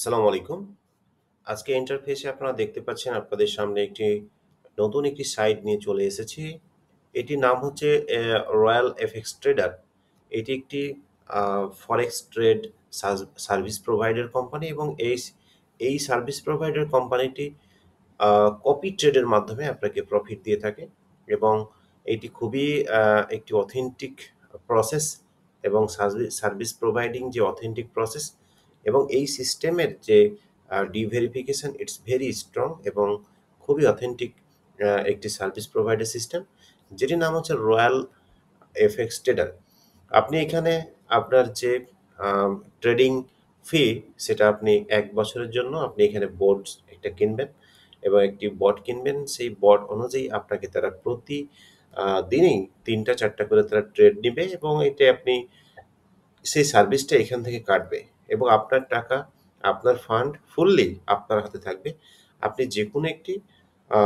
আসসালামু আলাইকুম। আজকে ইন্টারফেসে আপনারা দেখতে পাচ্ছেন আপনাদের সামনে নতুন একটি সাইট নিয়ে চলে এসেছি। এটির নাম হচ্ছে রয়্যাল এফএক্স ট্রেডার। এটি একটি forex trade service provider company এবং এই সার্ভিস প্রোভাইডার কোম্পানিটি কপি ট্রেডের মাধ্যমে আপনাকে প্রফিট দিয়ে থাকে এবং এটি খুবই একটি অথেন্টিক প্রসেস এবং সার্ভিস প্রোভাইডিং যে অথেন্টিক প্রসেস এবং এই সিস্টেমের যে ডিভেরিফিকেশন ইটস ভেরি স্ট্রং এবং খুবই অথেন্টিক একটি সার্ভিস প্রোভাইডার সিস্টেম, যেটির নাম হচ্ছে রয়্যাল এফএক্স ট্রেডার। আপনি এখানে আপনার যে ট্রেডিং ফি সেটা আপনি ১ বছরের জন্য আপনি এখানে বোর্ড একটা কিনবেন এবং একটি বট কিনবেন। সেই বট অনুযায়ী আপনাকে তারা প্রতি দিনেই ৩ টা ৪ টা করে তারা ট্রেড নিবে এবং এটা আপনি সেই সার্ভিসটা এখান থেকে কাটবে এবং আপনার টাকা, আপনার ফান্ড ফুললি আপনার হাতে থাকবে। আপনি যেকোনো একটি আ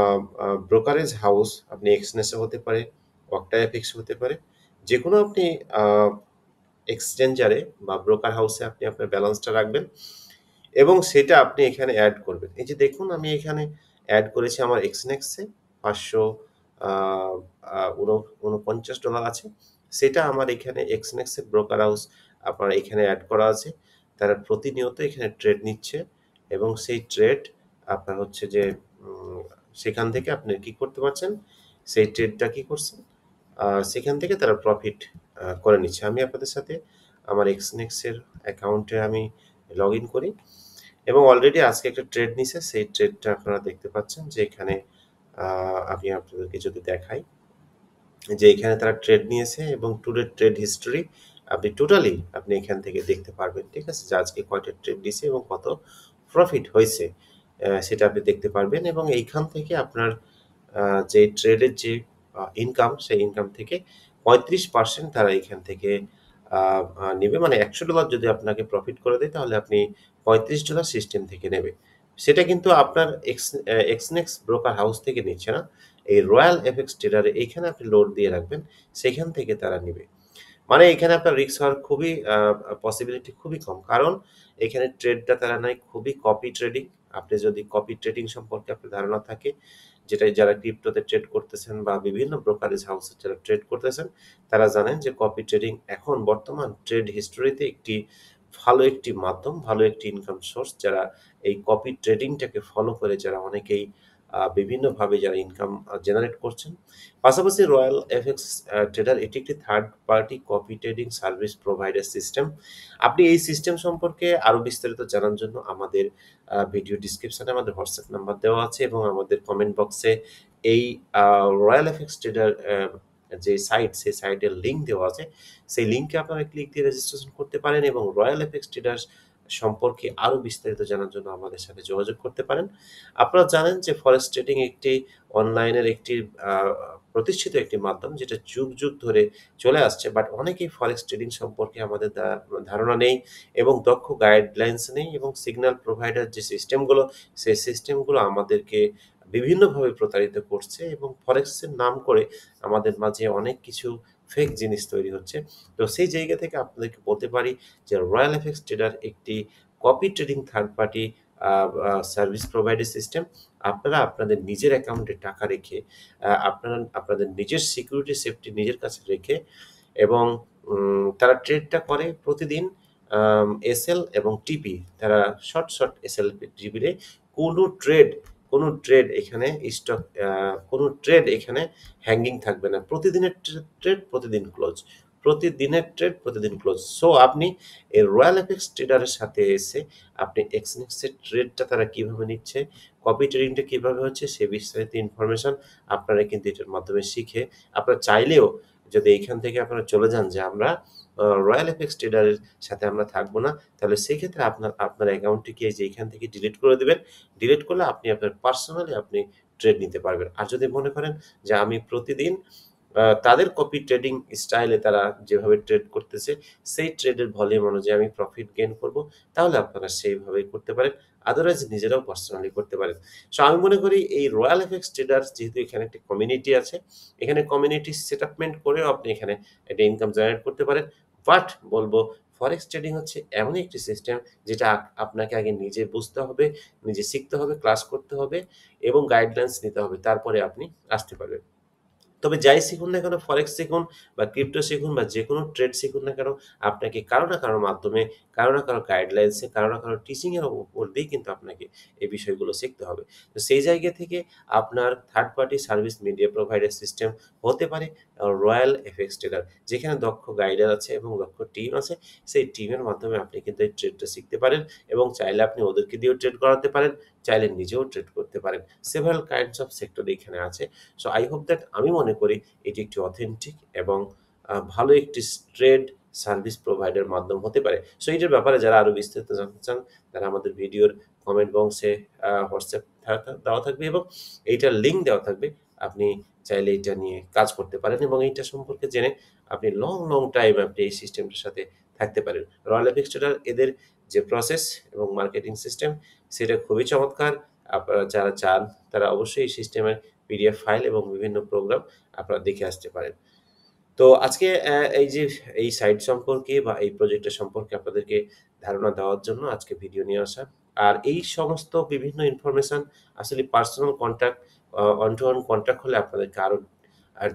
আ ব্রোকারেজ হাউস, আপনি এক্সনেসে হতে পারে, অক্টাএফএক্স হতে পারে। যেকোনো আপনি আ এক্সচেঞ্জারে বা ব্রোকার হাউসে আপনি আপনার ব্যালেন্সটা রাখবেন এবং সেটা আপনি এখানে এড করবেন। এই যে দেখুন আমি এখানে এড করেছি আমার এক্সনেক্সে ৫০০ আ আ উন $৪৯ আছে। সেটা আমার এখানে এক্সনেক্সের ব্রোকার হাউস আপনার এখানে এড করা আছে। তারা প্রতিনিয়ত এখানে ট্রেড নিচ্ছে এবং সেই ট্রেড আপনার হচ্ছে যে উম সেখান থেকে আপনি কি করতে পারছেন, সেই ট্রেডটা কি করছেন, সেখান থেকে তারা প্রফিট করে নিচ্ছে। আমি আপনাদের সাথে আমার এক্সনেক্সের অ্যাকাউন্টে আমি লগইন করি এবং অলরেডি আজকে একটা ট্রেড নিছে। সেই ট্রেডটা আপনারা দেখতে পাচ্ছেন যে এখানে আমি আপনাদেরকে যদি দেখাই যে এখানে তারা ট্রেড নিয়েছে এবং টুডে ট্রেড হিস্টরি আপনি টোটালি আপনি এখান থেকে দেখতে পারবেন। ঠিক আছে? যে আজকে কয়টা ট্রেড দিছে এবং কত প্রফিট হইছে সেটা আপনি দেখতে পারবেন এবং এইখান থেকে আপনার যে ট্রেডের যে ইনকাম, সেই ইনকাম থেকে ৩৫% তারা এখান থেকে আ আ নিবে। মানে $১০০ যদি আপনাকে প্রফিট করে দেয় তাহলে আপনি $৩৫ সিস্টেম থেকে নেবে। সেটা কিন্তু আপনার এক্সনেক্স ব্রোকার হাউস থেকে নিচ্ছে না। এই রয়্যাল এফএক্স ট্রেডারে এইখানে আপনি লোড দিয়ে রাখবেন, সেখান থেকে তারা নিবে। মানে এখানে আপনার রিস্ক হওয়ার খুবই পসিবিলিটি খুবই কম। কারণ এখানে ট্রেডটা তারা নেয় খুবই কপি ট্রেডিং। আপনি যদি কপি ট্রেডিং সম্পর্কে আপনার ধারণা থাকে, যেটা যারা ক্রিপ্টোতে ট্রেড করতেছেন বা বিভিন্ন ব্রোকারেজ হাউসে যারা ট্রেড করতেছেন, তারা জানেন যে কপি ট্রেডিং এখন বর্তমান ট্রেড হিস্টরিতে ভালো একটি মাধ্যম, ভালো একটি ইনকাম সোর্স। যারা এই কপি ট্রেডিংটাকে ফলো করে যারা অনেকেই বিভিন্নভাবে যারা ইনকাম জেনারেট করছেন। পাশাপাশি রয়্যাল এফএক্স ট্রেডার এটি একটি third party copy trading service provider system. আপনি এই সিস্টেম সম্পর্কে আরো বিস্তারিত জানার জন্য আমাদের ভিডিও ডেসক্রিপশনে আমাদের হোয়াটসঅ্যাপ নাম্বার দেওয়া আছে এবং আমাদের কমেন্ট বক্সে এই রয়্যাল এফএক্স ট্রেডার যে সাইট, সেই সাইটের লিঙ্ক দেওয়া আছে। সেই লিঙ্কে আপনারা ক্লিক দিয়ে রেজিস্ট্রেশন করতে পারেন এবং রয়্যাল এফএক্স ট্রেডার সম্পর্কে আরো বিস্তারিত জানার জন্য আমাদের সাথে যোগাযোগ করতে পারেন। আপনারা জানেন যে ফরেক্স ট্রেডিং একটি অনলাইনের একটি আ প্রতিষ্ঠিত একটি মাধ্যম, যেটা যুগ, যুগ ধরে চলে আসছে। বাট অনেকেই ফরেক্স ট্রেডিং সম্পর্কে আমাদের ধারণা নেই এবং দক্ষ গাইডলাইনস নেই এবং সিগন্যাল প্রোভাইডার যে সিস্টেমগুলো, সেই সিস্টেমগুলো আমাদেরকে বিভিন্নভাবে প্রতারিত করছে এবং ফরেক্সের নাম করে আমাদের মাঝে অনেক কিছু ফেক জিনিস তৈরি হচ্ছে। তো সেই জায়গা থেকে আপনাদেরকে বলতে পারি যে রয়্যাল এফএক্স ট্রেডার একটি কপি ট্রেডিং থার্ড পার্টি আ আ সার্ভিস প্রোভাইডার সিস্টেম। আপনারা আপনাদের নিজের অ্যাকাউন্টে টাকা রেখে আপনারা আপনাদের নিজের সিকিউরিটি সেফটি নিজের কাছে রেখে এবং তারা ট্রেডটা করে প্রতিদিন এসএল এবং টিপি। তারা শর্ট এসএল, টিপিতে কোনো ট্রেড কোনো ট্রেড এখানে স্টক কোনো ট্রেড এখানে হ্যাঙ্গিং থাকবে না। প্রতিদিনের ট্রেড প্রতিদিন ক্লোজ। প্রতিদিনের ট্রেড প্রতিদিন ক্লোজ। সো আপনি এই রয়্যাল এফএক্স ট্রেডারের সাথে এসে আপনি এক্সনেক্সের ট্রেডটা তারা কিভাবে নিচ্ছে, কপি ট্রেডিংটা কিভাবে হচ্ছে সে বিস্তারিত ইনফরমেশন আপনারা কিন্তু এটার মাধ্যমে শিখে আপনারা চাইলেও যদি এইখান থেকে আপনারা চলে যান যে আমরা রয়্যাল এফএক্স ট্রেডারের সাথে আমরা থাকবো না, তাহলে সেক্ষেত্রে আপনার অ্যাকাউন্টটিকে এই যে এইখান থেকে ডিলিট করে দিবেন। ডিলিট করলে আপনি আপনার পার্সোনালি আপনি ট্রেড নিতে পারবেন। আর যদি মনে করেন যে আমি প্রতিদিন তাদের কপি ট্রেডিং স্টাইলে তারা যেভাবে ট্রেড করতেছে, সেই ট্রেডের ভলিউম অনুযায়ী আমি প্রফিট গেইন করব, তাহলে আপনারা সেইভাবেই করতে পারেন। আদারওয়াইজ নিজেরাও পার্সোনালি করতে পারেন। সো আমি মনে করি এই রয়্যাল এফএক্স ট্রেডার্স যেহেতু এখানে একটি কমিউনিটি আছে, এখানে কমিউনিটি সেটআপমেন্ট করেও আপনি এখানে একটা ইনকাম জেনারেট করতে পারেন। বাট বলব ফরেক্স ট্রেডিং হচ্ছে এমনই একটি সিস্টেম যেটা আপনাকে আগে নিজে বুঝতে হবে, নিজে শিখতে হবে, ক্লাস করতে হবে এবং গাইডলাইনস নিতে হবে। তারপরে আপনি আসতে পারবেন। তবে যাই শিখুন না কেন, ফরেক্স শিখুন বা ক্রিপ্টো শিখুন বা যেকোনো ট্রেড শিখুন না কেন, আপনাকে কারো না কারো মাধ্যমে, কারো না কারো গাইডলাইনসে, কারো না কারো টিচিং এর উপর দিয়েই কিন্তু আপনাকে এই বিষয়গুলো শিখতে হবে। তো সেই জায়গা থেকে আপনার third party service media provider system হতে পারে রয়্যাল এফএক্স ট্রেডার, যেখানে দক্ষ গাইডার আছে এবং দক্ষ টিম আছে। সেই টিমের মাধ্যমে আপনি কিন্তু এই ট্রেডটা শিখতে পারেন এবং চাইলে আপনি ওদেরকে দিয়েও ট্রেড করাতে পারেন, চাইলে নিজেও ট্রেড করতে পারেন। সেভারাল কাইন্ডস অফ সেক্টর এখানে আছে। সো আই হোপ দ্যাট, আমি মনে করি এটি একটি অথেন্টিক এবং ভালো একটি ট্রেড সার্ভিস প্রোভাইডার মাধ্যম হতে পারে। সো এইটার ব্যাপারে যারা আরো বিস্তারিত জানতে চান, তারা আমাদের ভিডিওর কমেন্ট বক্সে হোয়াটসঅ্যাপ দেওয়া থাকবে এবং এইটার লিঙ্ক দেওয়া থাকবে। আপনি চাইলে এটা নিয়ে কাজ করতে পারেন এবং এইটা সম্পর্কে জেনে আপনি লং টাইম আপনি এই সিস্টেমটার সাথে থাকতে পারেন। রয়্যাল এফএক্স ট্রেডার এদের যে প্রসেস এবং মার্কেটিং সিস্টেম, সেটা খুবই চমৎকার। আপনারা যারা চান তারা অবশ্যই এই সিস্টেমের পিডিএফ ফাইল এবং বিভিন্ন প্রোগ্রাম আপনারা দেখে আসতে পারেন। তো আজকে এই যে এই সাইট সম্পর্কে বা এই প্রজেক্টের সম্পর্কে আপনাদেরকে ধারণা দেওয়ার জন্য আজকে ভিডিও নিয়ে আসা। আর এই সমস্ত বিভিন্ন ইনফরমেশন আসলে personal contact, one to one contact হলে আপনাদেরকে আরো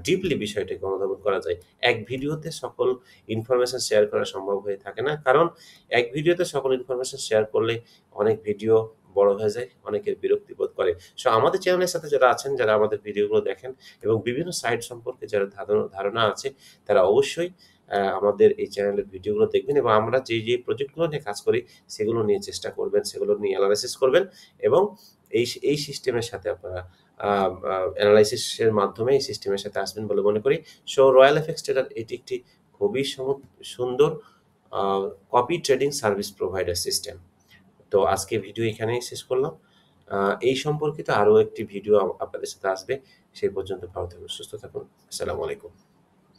ডিপলি বিষয়টাকে অনুধাবন করা যায়। এক ভিডিওতে সকল ইনফরমেশন শেয়ার করা সম্ভব হয়ে থাকে না। কারণ এক ভিডিওতে সকল ইনফরমেশন শেয়ার করলে অনেক ভিডিও বড় হয়ে যায়, অনেকের বিরক্তি বোধ করে। সো আমাদের চ্যানেলের সাথে যারা আছেন, যারা আমাদের ভিডিওগুলো দেখেন এবং বিভিন্ন সাইট সম্পর্কে যারা ধারণা আছে, তারা অবশ্যই আমাদের এই চ্যানেলের ভিডিওগুলো দেখবেন এবং আমরা যে প্রজেক্টগুলো নিয়ে কাজ করি সেগুলো নিয়ে চেষ্টা করবেন, সেগুলো নিয়ে এনালাইসিস করবেন এবং এই সিস্টেমের সাথে আপনারা অ্যানালাইসিসের মাধ্যমে এই সিস্টেমের সাথে আসবেন বলে মনে করি। সো রয়্যাল এফএক্স ট্রেডার এটি একটি খুবই সুন্দর a copy trading service provider system. তো আজকে ভিডিও এখানেই শেষ করলাম। আ এই সম্পর্কিত আরো একটি ভিডিও আপনাদের সাথে আসবে। সেই পর্যন্ত ভালো থাকুন, সুস্থ থাকুন। আসসালামু আলাইকুম।